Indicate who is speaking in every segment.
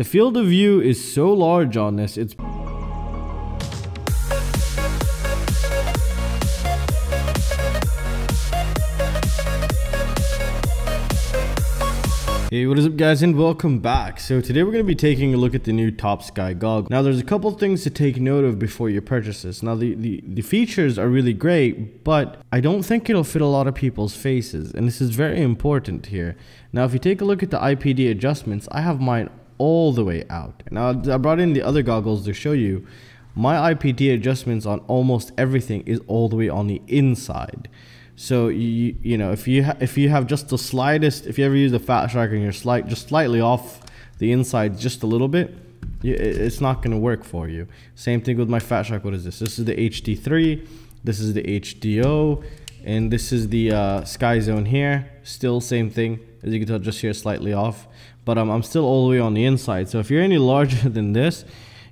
Speaker 1: The field of view is so large on this, it's Hey, what is up guys, and welcome back. So today we're going to be taking a look at the new TOPSKY goggle. Now there's a couple things to take note of before you purchase this. Now the features are really great, but I don't think it'll fit a lot of people's faces, and this is very important here. Now if you take a look at the IPD adjustments, I have mine all the way out. Now I brought in the other goggles to show you. My IPD adjustments on almost everything is all the way on the inside. So you know, if you have just the slightest, if you ever use the Fat Shark and you're just slightly off the inside just a little bit, it's not going to work for you. Same thing with my Fat Shark. What is this? This is the HD3, this is the HDO, and this is the Sky Zone here. Still same thing, as you can tell, just here slightly off. But I'm still all the way on the inside. So if you're any larger than this,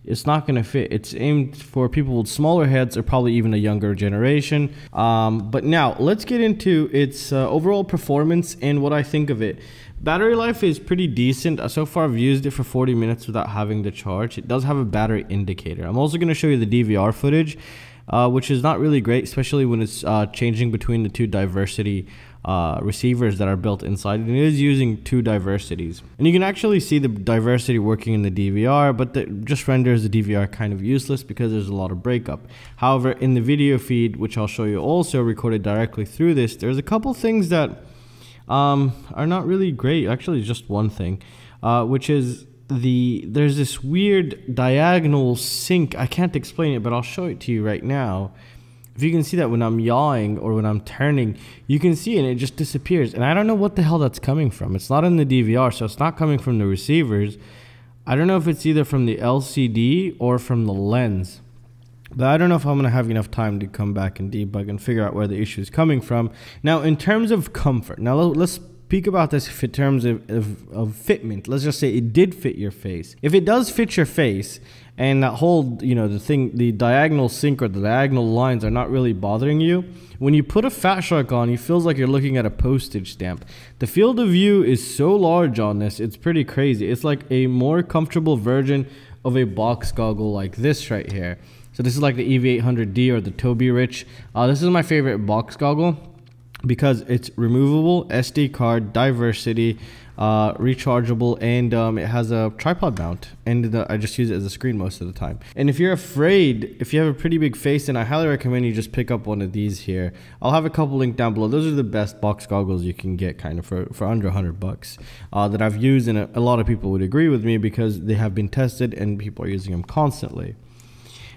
Speaker 1: it's not going to fit. It's aimed for people with smaller heads or probably even a younger generation. But now let's get into its overall performance and what I think of it. Battery life is pretty decent. So far I've used it for 40 minutes without having to charge. It does have a battery indicator. I'm also going to show you the DVR footage, which is not really great, especially when it's changing between the two diversity receivers that are built inside. And it is using two diversities, and you can actually see the diversity working in the DVR, but that just renders the DVR kind of useless because there's a lot of breakup. However, in the video feed, which I'll show you also recorded directly through this, there's a couple things that are not really great. Actually, just one thing, which is there's this weird diagonal sync. I can't explain it, but I'll show it to you right now. If you can see that when I'm yawing or when I'm turning, you can see it and it just disappears. And I don't know what the hell that's coming from. It's not in the DVR, so it's not coming from the receivers. I don't know if it's either from the LCD or from the lens. But I don't know if I'm going to have enough time to come back and debug and figure out where the issue is coming from. Now, in terms of comfort, now let's speak about this in terms of fitment. Let's just say it did fit your face. If it does fit your face, and that whole, you know, the diagonal sync or the diagonal lines are not really bothering you, when you put a Fat Shark on, it feels like you're looking at a postage stamp. The field of view is so large on this, it's pretty crazy. It's like a more comfortable version of a box goggle like this right here. So this is like the EV800D or the Toby Rich. This is my favorite box goggle because it's removable, SD card, diversity, rechargeable, and it has a tripod mount, and I just use it as a screen most of the time. And if you're afraid, if you have a pretty big face, then I highly recommend you just pick up one of these here. I'll have a couple linked down below. Those are the best box goggles you can get, kind of for under 100 bucks, that I've used, and a lot of people would agree with me because they have been tested and people are using them constantly.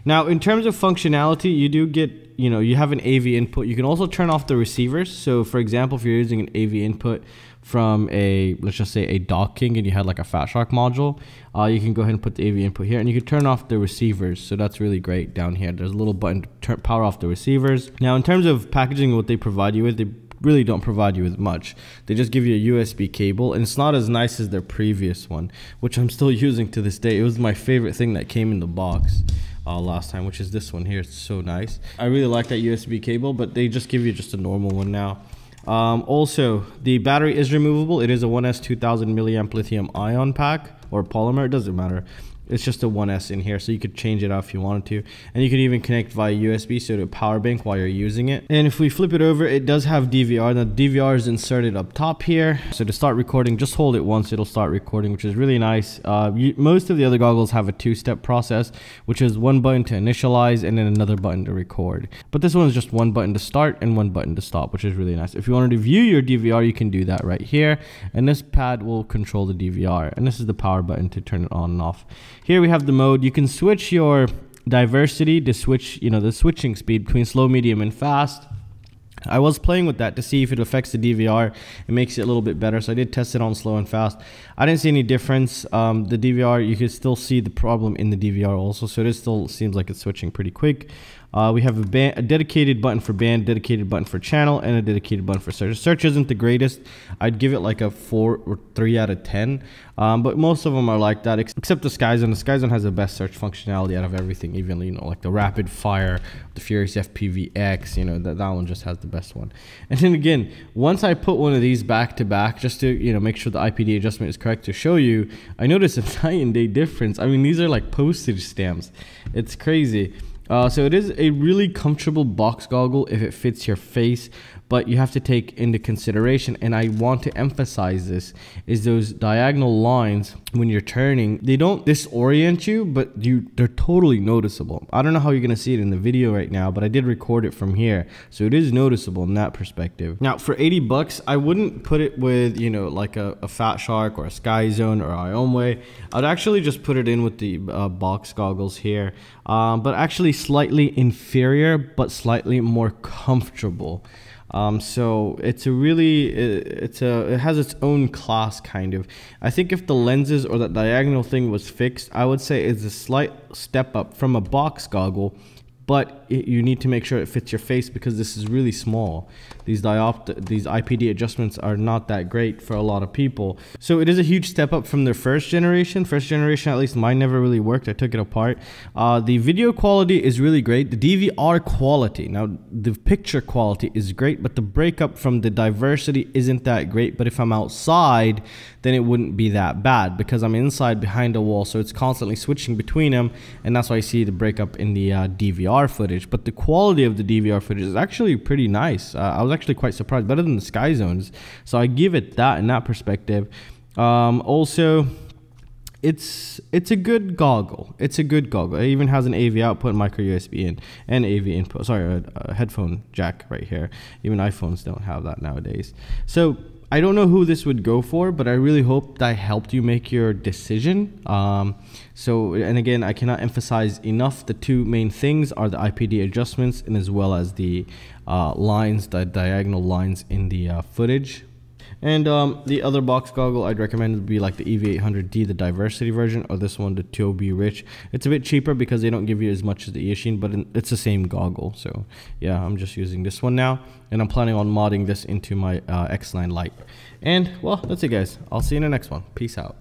Speaker 1: Now, in terms of functionality, you do get, you know, you have an AV input. You can also turn off the receivers. So for example, if you're using an AV input from a, let's just say a docking, and you had like a Fat Shark module, you can go ahead and put the AV input here, and you can turn off the receivers. So that's really great down here. There's a little button to power off the receivers. Now, in terms of packaging, what they provide you with, they really don't provide you with much. They just give you a USB cable, and it's not as nice as their previous one, which I'm still using to this day. It was my favorite thing that came in the box last time, which is this one here. It's so nice. I really like that USB cable, but they just give you just a normal one now. Also, the battery is removable. It is a 1S 2000 milliamp lithium ion pack or polymer, it doesn't matter. It's just a 1S in here, so you could change it out if you wanted to. And you could even connect via USB, so to a power bank while you're using it. And if we flip it over, it does have DVR. Now, DVR is inserted up top here. So to start recording, just hold it once, it'll start recording, which is really nice. Most of the other goggles have a two-step process, which is one button to initialize and then another button to record. But this one is just one button to start and one button to stop, which is really nice. If you wanted to view your DVR, you can do that right here. And this pad will control the DVR. And this is the power button to turn it on and off. Here we have the mode. You can switch your diversity to switch, you know, the switching speed between slow, medium, and fast. I was playing with that to see if it affects the DVR. It makes it a little bit better, so I did test it on slow and fast. I didn't see any difference. The DVR, you can still see the problem in the DVR also, so it still seems like it's switching pretty quick. We have a dedicated button for band, dedicated button for channel, and a dedicated button for search. Search isn't the greatest. I'd give it like a 4 or 3 out of 10. But most of them are like that, except the Skyzone. The Skyzone has the best search functionality out of everything, even, you know, like the rapid fire, the Furious FPV X, you know, that one just has the best one. And then again, once I put one of these back to back, just to, you know, make sure the IPD adjustment is correct to show you, I noticed a night and day difference. I mean, these are like postage stamps. It's crazy. So it is a really comfortable box goggle if it fits your face, but you have to take into consideration, and I want to emphasize this, is those diagonal lines when you're turning, they don't disorient you, but they're totally noticeable. I don't know how you're going to see it in the video right now, but I did record it from here, so it is noticeable in that perspective. Now for 80 bucks, I wouldn't put it with, you know, like a Fat Shark or a Skyzone or Iomway. I'd actually just put it in with the box goggles here, but actually slightly inferior, but slightly more comfortable. So it's a really, it has its own class kind of. I think if the lenses or that diagonal thing was fixed, I would say it's a slight step up from a box goggle, but you need to make sure it fits your face because this is really small. These IPD adjustments are not that great for a lot of people. So it is a huge step up from their first generation. First generation, at least mine never really worked. I took it apart. The video quality is really great. The DVR quality, now the picture quality is great, but the breakup from the diversity isn't that great. But if I'm outside, then it wouldn't be that bad because I'm inside behind a wall. So it's constantly switching between them. And that's why I see the breakup in the DVR footage. But the quality of the DVR footage is actually pretty nice. I was actually quite surprised, better than the Skyzones. So I give it that in that perspective. Also, it's a good goggle. It's a good goggle. It even has an AV output, micro USB in, and AV input. Sorry, a headphone jack right here. Even iPhones don't have that nowadays. So I don't know who this would go for, but I really hope that I helped you make your decision. And again, I cannot emphasize enough, the two main things are the IPD adjustments and as well as the lines, the diagonal lines in the footage. And the other box goggle I'd recommend would be like the EV800D, the diversity version, or this one, the Tobii Rich. It's a bit cheaper because they don't give you as much as the Eachine, but it's the same goggle. So yeah, I'm just using this one now, and I'm planning on modding this into my X9 Lite. And well, that's it guys. I'll see you in the next one. Peace out.